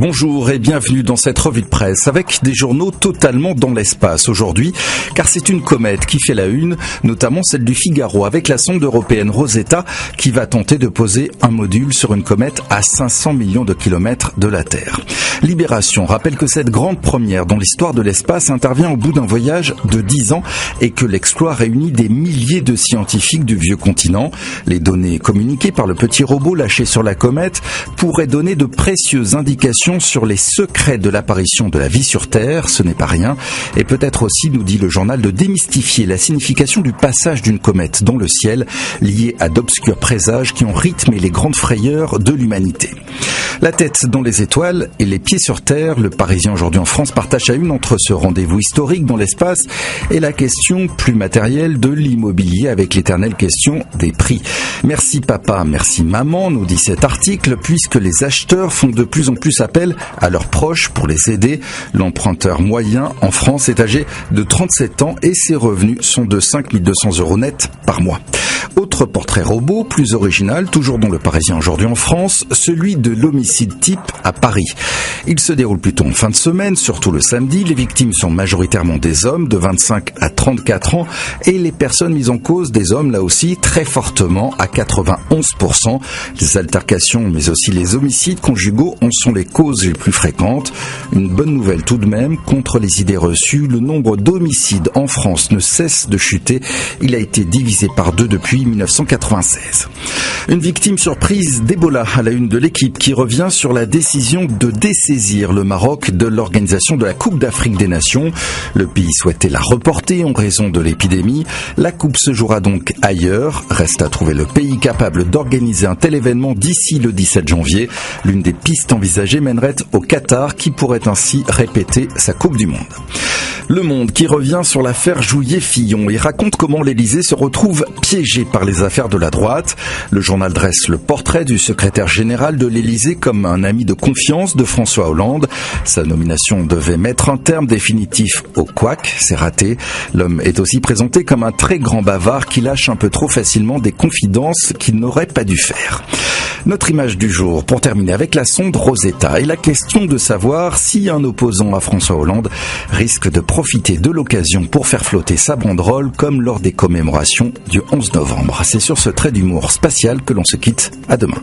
Bonjour et bienvenue dans cette revue de presse avec des journaux totalement dans l'espace aujourd'hui, car c'est une comète qui fait la une, notamment celle du Figaro avec la sonde européenne Rosetta qui va tenter de poser un module sur une comète à 500 millions de kilomètres de la Terre. Libération rappelle que cette grande première dans l'histoire de l'espace intervient au bout d'un voyage de 10 ans et que l'exploit réunit des milliers de scientifiques du vieux continent. Les données communiquées par le petit robot lâché sur la comète pourraient donner de précieuses indications sur les secrets de l'apparition de la vie sur Terre, ce n'est pas rien, et peut-être aussi, nous dit le journal, de démystifier la signification du passage d'une comète dans le ciel, liée à d'obscurs présages qui ont rythmé les grandes frayeurs de l'humanité. La tête dans les étoiles et les pieds sur Terre, le Parisien aujourd'hui en France partage à une entre ce rendez-vous historique dans l'espace et la question plus matérielle de l'immobilier avec l'éternelle question des prix. Merci papa, merci maman, nous dit cet article, puisque les acheteurs font de plus en plus appel à leurs proches pour les aider. L'emprunteur moyen en France est âgé de 37 ans et ses revenus sont de 5 200 € net par mois. Autre portrait robot, plus original, toujours dans le Parisien aujourd'hui en France, celui de l'homicide type à Paris. Il se déroule plutôt en fin de semaine, surtout le samedi. Les victimes sont majoritairement des hommes de 25 à 34 ans et les personnes mises en cause des hommes, là aussi, très fortement à 91%. Les altercations, mais aussi les homicides conjugaux en sont les causes les plus fréquentes. Une bonne nouvelle tout de même, contre les idées reçues, le nombre d'homicides en France ne cesse de chuter. Il a été divisé par 2 depuis 1996. Une victime surprise d'Ebola à la une de l'équipe qui revient sur la décision de dessaisir le Maroc de l'organisation de la Coupe d'Afrique des Nations. Le pays souhaitait la reporter en raison de l'épidémie. La Coupe se jouera donc ailleurs. Reste à trouver le pays capable d'organiser un tel événement d'ici le 17 janvier. L'une des pistes envisagées mènerait au Qatar qui pourrait ainsi répéter sa Coupe du Monde. Le Monde qui revient sur l'affaire Jouyet-Fillon et raconte comment l'Élysée se retrouve piégé par les affaires de la droite. Le journal dresse le portrait du secrétaire général de l'Élysée comme un ami de confiance de François Hollande. Sa nomination devait mettre un terme définitif au couac, c'est raté. L'homme est aussi présenté comme un très grand bavard qui lâche un peu trop facilement des confidences qu'il n'aurait pas dû faire. Notre image du jour, pour terminer avec la sonde Rosetta et la question de savoir si un opposant à François Hollande risque de profiter de l'occasion pour faire flotter sa banderole comme lors des commémorations du 11 novembre. C'est sur ce trait d'humour spatial que l'on se quitte. À demain.